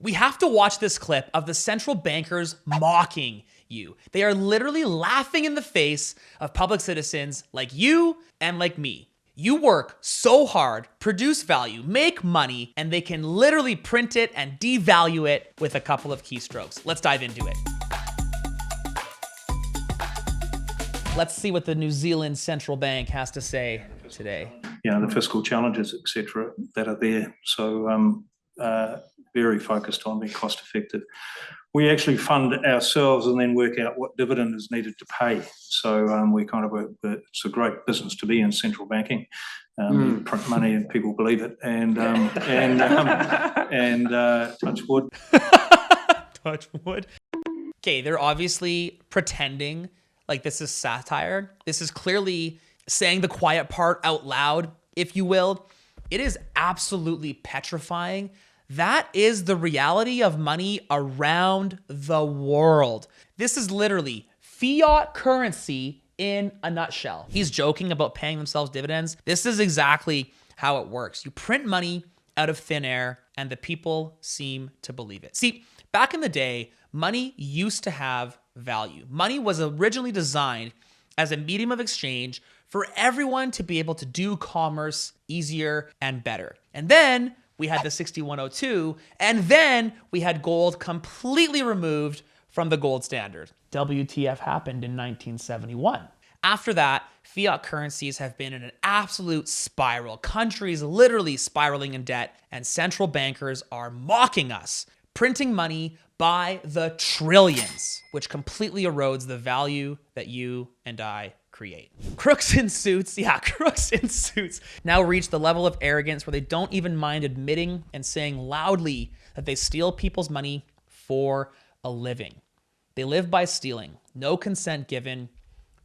We have to watch this clip of the central bankers mocking you. They are literally laughing in the face of public citizens like you and like me. You work so hard, produce value, make money, and they can literally print it and devalue it with a couple of keystrokes. Let's dive into it. Let's see what the New Zealand Central Bank has to say today. Yeah, the fiscal challenges, etc., that are there. So very focused on being cost effective. We actually fund ourselves and then work out what dividend is needed to pay. So we kind of work, it's a great business to be in, central banking. You print money and people believe it. And touch wood. Touch wood. Okay, they're obviously pretending like this is satire. This is clearly saying the quiet part out loud, if you will. It is absolutely petrifying. That is the reality of money around the world. This is literally fiat currency in a nutshell. He's joking about paying themselves dividends. This is exactly how it works. You print money out of thin air and the people seem to believe it. See, back in the day, money used to have value. Money was originally designed as a medium of exchange for everyone to be able to do commerce easier and better. And then we had the 6102, and then we had gold completely removed from the gold standard. WTF happened in 1971. After that, fiat currencies have been in an absolute spiral. Countries literally spiraling in debt, and central bankers are mocking us, printing money by the trillions, which completely erodes the value that you and I create. Crooks in suits, crooks in suits now reach the level of arrogance where they don't even mind admitting and saying loudly that they steal people's money for a living. They live by stealing, no consent given.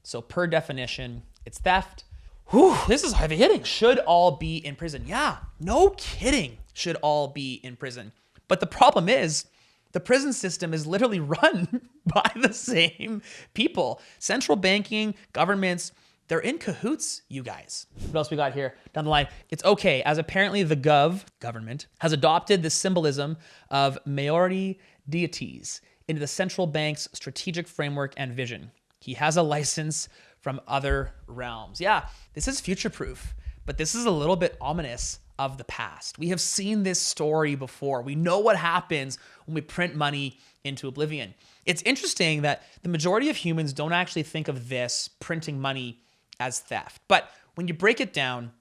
So per definition, it's theft. Whew, this is heavy hitting. Should all be in prison. Yeah, no kidding, should all be in prison. But the problem is, the prison system is literally run by the same people. Central banking, governments, they're in cahoots, you guys. What else we got here down the line? It's okay, as apparently the government, has adopted the symbolism of Maori deities into the central bank's strategic framework and vision. He has a license from other realms. Yeah, this is future-proof, but this is a little bit ominous of the past. We have seen this story before. We know what happens when we print money into oblivion. It's interesting that the majority of humans don't actually think of this printing money as theft. But when you break it down,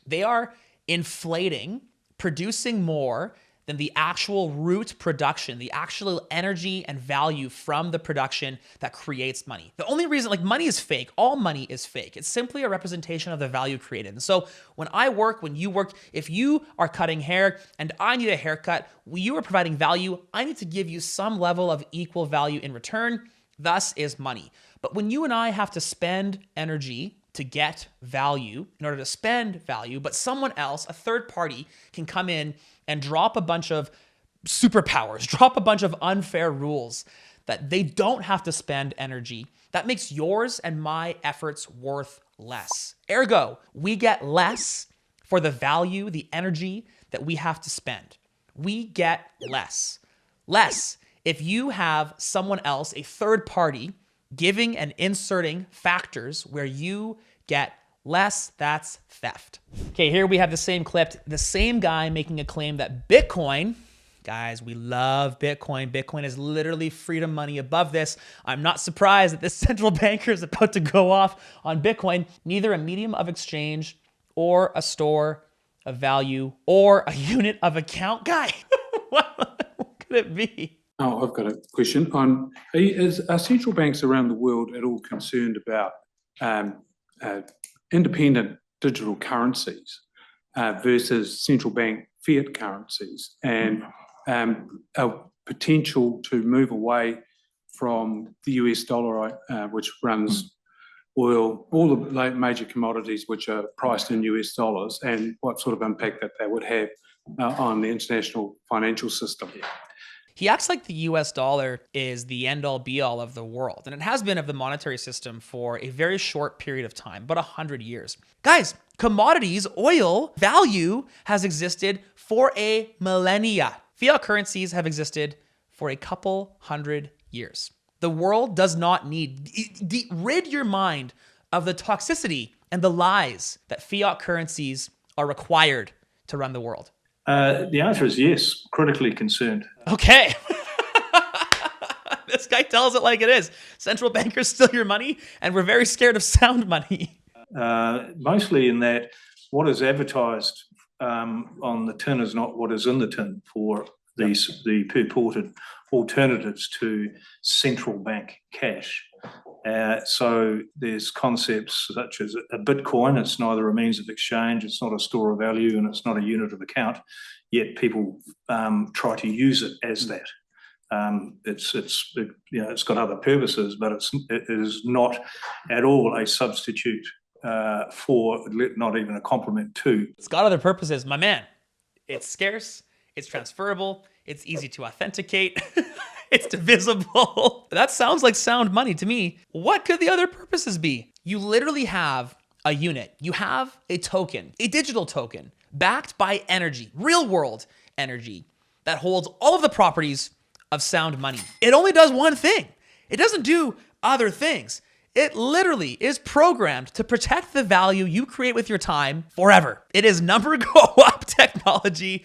they are inflating, producing more than the actual root production, the actual energy and value from the production that creates money. The only reason, money is fake. All money is fake. It's simply a representation of the value created. And so when I work, when you work, if you are cutting hair and I need a haircut, you are providing value, I need to give you some level of equal value in return. Thus is money. But when you and I have to spend energy to get value in order to spend value, but someone else, a third party, can come in and drop a bunch of superpowers, drop a bunch of unfair rules that they don't have to spend energy, that makes yours and my efforts worth less. Ergo, we get less for the value, the energy that we have to spend. We get less. Less if you have someone else, a third party, giving and inserting factors where you get less. That's theft. Okay, here we have the same clip, the same guy making a claim that Bitcoin, guys, we love Bitcoin. Bitcoin is literally freedom money above this. I'm not surprised that this central banker is about to go off on Bitcoin, neither a medium of exchange or a store of value or a unit of account. Guy, what could it be? Oh, I've got a question on, are central banks around the world at all concerned about independent digital currencies versus central bank fiat currencies and a potential to move away from the US dollar, which runs oil, all the major commodities which are priced in US dollars, and what sort of impact that would have on the international financial system? He acts like the US dollar is the end-all be-all of the world, and it has been of the monetary system for a very short period of time, about 100 years. Guys, commodities, oil, value has existed for a millennia. Fiat currencies have existed for a couple hundred years. The world does not need, rid your mind of the toxicity and the lies that fiat currencies are required to run the world. The answer is yes, critically concerned. Okay. This guy tells it like it is. Central bankers steal your money, and we're very scared of sound money. Mostly in that what is advertised on the tin is not what is in the tin for the purported alternatives to central bank cash. So there's concepts such as a Bitcoin. It's neither a means of exchange, it's not a store of value, and it's not a unit of account. Yet people try to use it as that. It's got other purposes, but it is not at all a substitute for, not even a complement to. It's got other purposes, my man. It's scarce, it's transferable, it's easy to authenticate, it's divisible. That sounds like sound money to me. What could the other purposes be? You literally have a unit. You have a token, a digital token, backed by energy, real world energy, that holds all of the properties of sound money. It only does one thing. It doesn't do other things. It literally is programmed to protect the value you create with your time forever. It is number go up technology,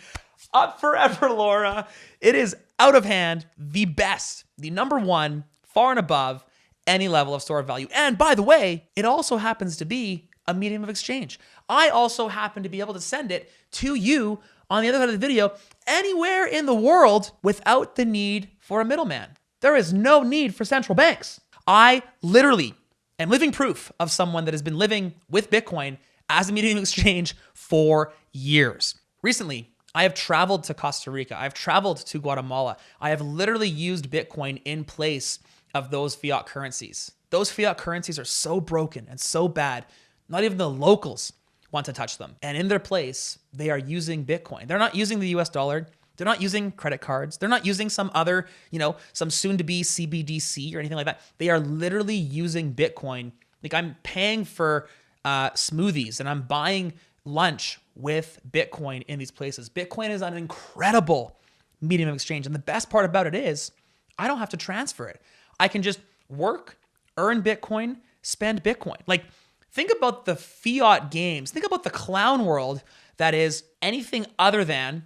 up forever, Laura. It is out of hand, the best, the number one, far and above any level of store of value. And by the way, it also happens to be a medium of exchange. I also happen to be able to send it to you on the other side of the video anywhere in the world without the need for a middleman. There is no need for central banks. I literally am living proof of someone that has been living with Bitcoin as a medium of exchange for years. Recently, I have traveled to Costa Rica. I've traveled to Guatemala. I have literally used Bitcoin in place of those fiat currencies. Those fiat currencies are so broken and so bad, not even the locals want to touch them. And in their place, they are using Bitcoin. They're not using the US dollar. They're not using credit cards. They're not using some other, some soon-to-be CBDC or anything like that. They are literally using Bitcoin. Like, I'm paying for smoothies and I'm buying lunch with Bitcoin in these places. Bitcoin is an incredible medium of exchange. And the best part about it is I don't have to transfer it. I can just work, earn Bitcoin, spend Bitcoin. Like, think about the fiat games. Think about the clown world that is anything other than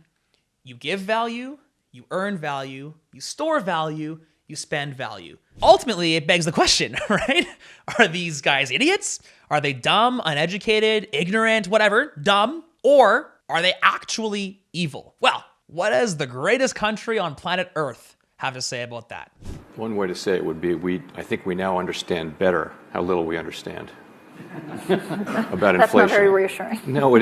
you give value, you earn value, you store value, you spend value. Ultimately, it begs the question, right? Are these guys idiots? Are they dumb, uneducated, ignorant, whatever, dumb? Or are they actually evil? Well, what does the greatest country on planet Earth have to say about that? One way to say it would be, I think we now understand better how little we understand about inflation. That's not very reassuring. No,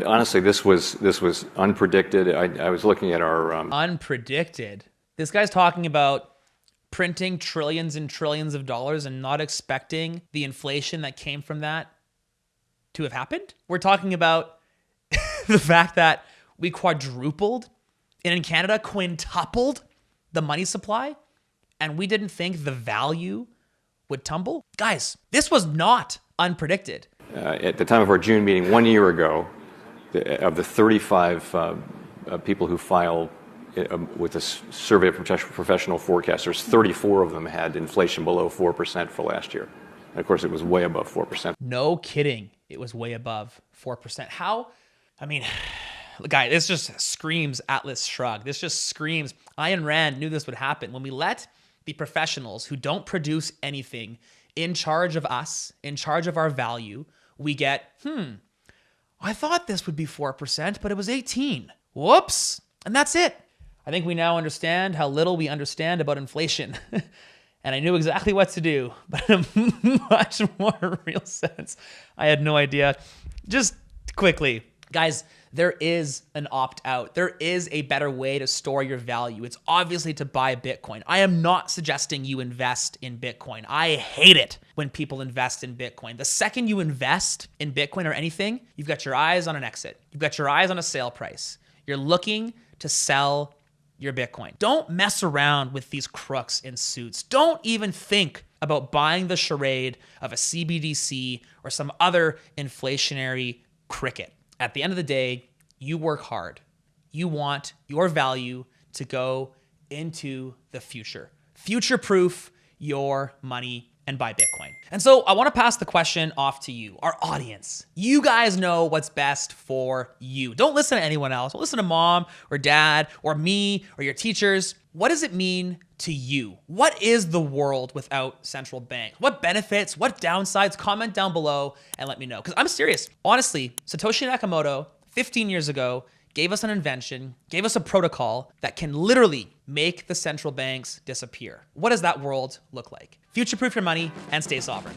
honestly, this was unpredicted. I was looking at our unpredicted. This guy's talking about printing trillions and trillions of dollars and not expecting the inflation that came from that to have happened. We're talking about the fact that we quadrupled and in Canada quintupled the money supply, and we didn't think the value would tumble. Guys, this was not unpredicted. At the time of our June meeting 1 year ago, of the 35 people who filed with a survey of professional forecasters, 34 of them had inflation below 4% for last year. And of course, it was way above 4%. No kidding. It was way above 4%. How? I mean, guy, this just screams Atlas Shrugged. This just screams Ayn Rand knew this would happen. When we let the professionals who don't produce anything in charge of us, in charge of our value, we get, I thought this would be 4%, but it was 18. Whoops. And that's it. I think we now understand how little we understand about inflation. And I knew exactly what to do, but in a much more real sense, I had no idea. Just quickly, guys, there is an opt-out. There is a better way to store your value. It's obviously to buy Bitcoin. I am not suggesting you invest in Bitcoin. I hate it when people invest in Bitcoin. The second you invest in Bitcoin or anything, you've got your eyes on an exit. You've got your eyes on a sale price. You're looking to sell your Bitcoin. Don't mess around with these crooks in suits. Don't even think about buying the charade of a CBDC or some other inflationary cricket. At the end of the day, you work hard. You want your value to go into the future. Future-proof your money and buy Bitcoin. And so I want to pass the question off to you, our audience. You guys know what's best for you. Don't listen to anyone else. Don't listen to mom or dad or me or your teachers. What does it mean to you? What is the world without central banks? What benefits, what downsides? Comment down below and let me know. Because I'm serious. Honestly, Satoshi Nakamoto, 15 years ago, gave us an invention, gave us a protocol that can literally make the central banks disappear. What does that world look like? Future-proof your money and stay sovereign.